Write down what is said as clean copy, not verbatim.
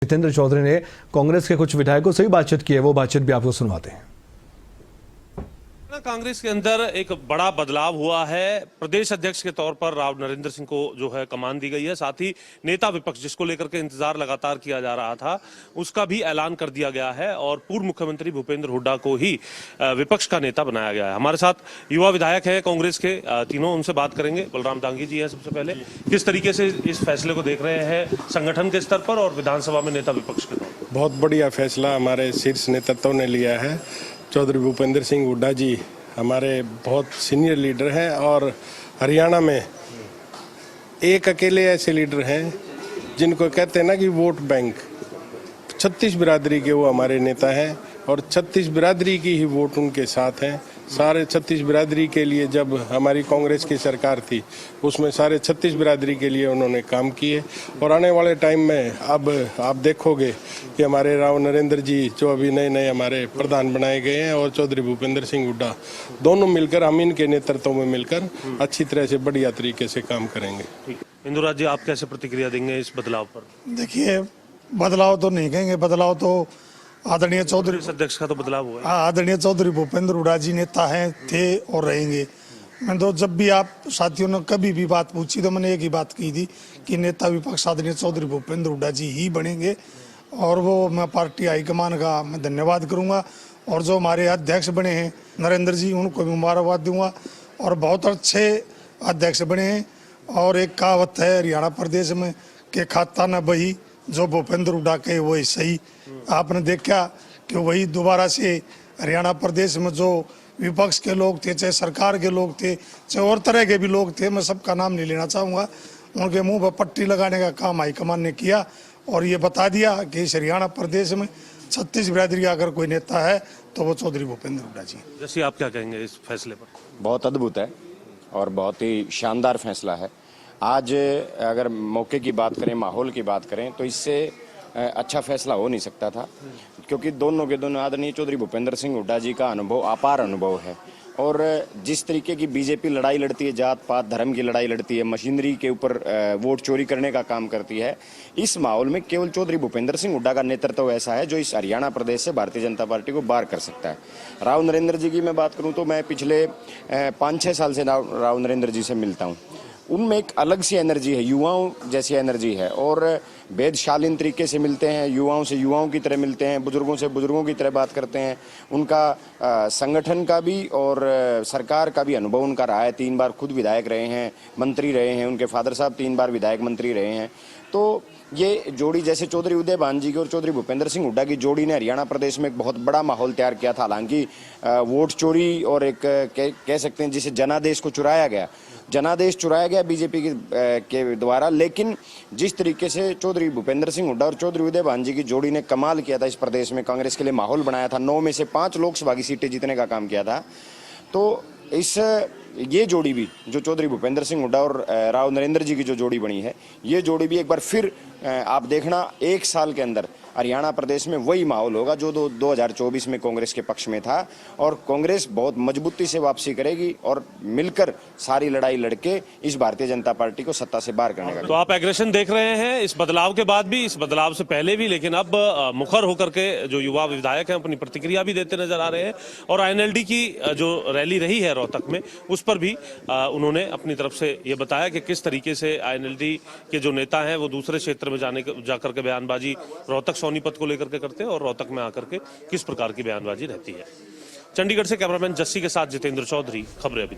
जितेंद्र चौधरी ने कांग्रेस के कुछ विधायकों से भी बातचीत की है, वो बातचीत भी आपको सुनवाते हैं। कांग्रेस के अंदर एक बड़ा बदलाव हुआ है। प्रदेश अध्यक्ष के तौर पर राव नरेंद्र सिंह को जो है कमान दी गई है। साथ ही नेता विपक्ष जिसको लेकर के इंतजार लगातार किया जा रहा था, उसका भी ऐलान कर दिया गया है और पूर्व मुख्यमंत्री भूपेंद्र हुड्डा को ही विपक्ष का नेता बनाया गया है। हमारे साथ युवा विधायक है कांग्रेस के तीनों, उनसे बात करेंगे। बलराम दांगी जी है सबसे पहले, किस तरीके से इस फैसले को देख रहे हैं संगठन के स्तर पर और विधानसभा में नेता विपक्ष के तौर पर? बहुत बढ़िया फैसला हमारे शीर्ष नेतृत्व ने लिया है। चौधरी भूपेंद्र सिंह हुड्डा जी हमारे बहुत सीनियर लीडर हैं और हरियाणा में एक अकेले ऐसे लीडर हैं जिनको कहते हैं ना कि वोट बैंक, 36 बिरादरी के वो हमारे नेता हैं और 36 बिरादरी की ही वोट उनके साथ हैं। सारे 36 बिरादरी के लिए जब हमारी कांग्रेस की सरकार थी उसमें सारे 36 बिरादरी के लिए उन्होंने काम किए और आने वाले टाइम में अब आप देखोगे कि हमारे राव नरेंद्र जी जो अभी नए नए हमारे प्रधान बनाए गए हैं और चौधरी भूपेंद्र सिंह हुड्डा, दोनों मिलकर हम इनके नेतृत्व में मिलकर अच्छी तरह से बढ़िया तरीके से काम करेंगे। इंदुराज जी, आप कैसे प्रतिक्रिया देंगे इस बदलाव पर? देखिए, बदलाव तो नहीं कहेंगे, बदलाव तो आदरणीय चौधरी अध्यक्ष का तो बदलाव हुआ है। आदरणीय चौधरी भूपेंद्र हुड्डा जी नेता हैं, थे और रहेंगे। मैं तो जब भी आप साथियों ने कभी भी बात पूछी तो मैंने एक ही बात की थी कि नेता विपक्ष आदरणीय चौधरी भूपेंद्र हुड्डा जी ही बनेंगे और वो मैं पार्टी हाईकमान का मैं धन्यवाद करूंगा। और जो हमारे अध्यक्ष बने हैं नरेंद्र जी, उनको भी मुबारकबाद दूंगा और बहुत अच्छे अध्यक्ष बने हैं। और एक कहावत है हरियाणा प्रदेश में कि खाता न बही जो भूपेंद्र हुड्डा के वही सही। आपने देखा कि वही दोबारा से हरियाणा प्रदेश में जो विपक्ष के लोग थे, चाहे सरकार के लोग थे, चाहे और तरह के भी लोग थे, मैं सबका नाम नहीं लेना चाहूँगा, उनके मुंह पर पट्टी लगाने का काम हाईकमान ने किया और ये बता दिया कि इस हरियाणा प्रदेश में 36 बिरादरी का अगर कोई नेता है तो वो चौधरी भूपेंद्र हुड्डा जी। जैसे आप क्या कहेंगे इस फैसले पर? बहुत अद्भुत है और बहुत ही शानदार फैसला है। आज अगर मौके की बात करें, माहौल की बात करें तो इससे अच्छा फैसला हो नहीं सकता था, क्योंकि दोनों के दोनों आदरणीय चौधरी भूपेंद्र सिंह हुड्डा जी का अनुभव अपार अनुभव है। और जिस तरीके की बीजेपी लड़ाई लड़ती है, जात पात धर्म की लड़ाई लड़ती है, मशीनरी के ऊपर वोट चोरी करने का काम करती है, इस माहौल में केवल चौधरी भूपेंद्र सिंह हुड्डा का नेतृत्व ऐसा है जो इस हरियाणा प्रदेश से भारतीय जनता पार्टी को बाहर कर सकता है। राव नरेंद्र जी की मैं बात करूं तो मैं पिछले 5-6 साल से राव नरेंद्र जी से मिलता हूं। उनमें एक अलग सी एनर्जी है, युवाओं जैसी एनर्जी है और वेदशालीन तरीके से मिलते हैं, युवाओं से युवाओं की तरह मिलते हैं, बुजुर्गों से बुजुर्गों की तरह बात करते हैं। उनका संगठन का भी और सरकार का भी अनुभव उनका रहा है। 3 बार खुद विधायक रहे हैं, मंत्री रहे हैं, उनके फादर साहब 3 बार विधायक मंत्री रहे हैं। तो ये जोड़ी जैसे चौधरी उदय भान जी की और चौधरी भूपेंद्र सिंह हुड्डा की जोड़ी ने हरियाणा प्रदेश में एक बहुत बड़ा माहौल तैयार किया था। हालांकि वोट चोरी और एक कह सकते हैं जिसे जनादेश को चुराया गया, जनादेश चुराया गया बीजेपी के द्वारा, लेकिन जिस तरीके से चौधरी भूपेंद्र सिंह हुड्डा और चौधरी उदय भान जी की जोड़ी ने कमाल किया था, इस प्रदेश में कांग्रेस के लिए माहौल बनाया था, 9 में से 5 लोकसभा की सीटें जीतने का काम किया था। तो ये जोड़ी भी जो चौधरी भूपेंद्र सिंह हुड्डा और राव नरेंद्र जी की जो जोड़ी बनी है, ये जोड़ी भी एक बार फिर आप देखना 1 साल के अंदर हरियाणा प्रदेश में वही माहौल होगा जो 2024 में कांग्रेस के पक्ष में था और कांग्रेस बहुत मजबूती से वापसी करेगी और मिलकर सारी लड़ाई लड़के इस भारतीय जनता पार्टी को सत्ता से बाहर करने का। तो आप एग्रेशन देख रहे हैं इस बदलाव के बाद भी, इस बदलाव से पहले भी, लेकिन अब मुखर होकर के जो युवा विधायक हैं अपनी प्रतिक्रिया भी देते नजर आ रहे हैं। और आईएनएलडी की जो रैली रही है रोहतक में, उस पर भी उन्होंने अपनी तरफ से ये बताया कि किस तरीके से आईएनएलडी के जो नेता हैं वो दूसरे क्षेत्र में जाकर के बयानबाजी रोहतक सोनीपत को लेकर के करते हैं और रोहतक में आकर के किस प्रकार की बयानबाजी रहती है। चंडीगढ़ से कैमरामैन जस्सी के साथ जितेंद्र चौधरी, खबरें अभी।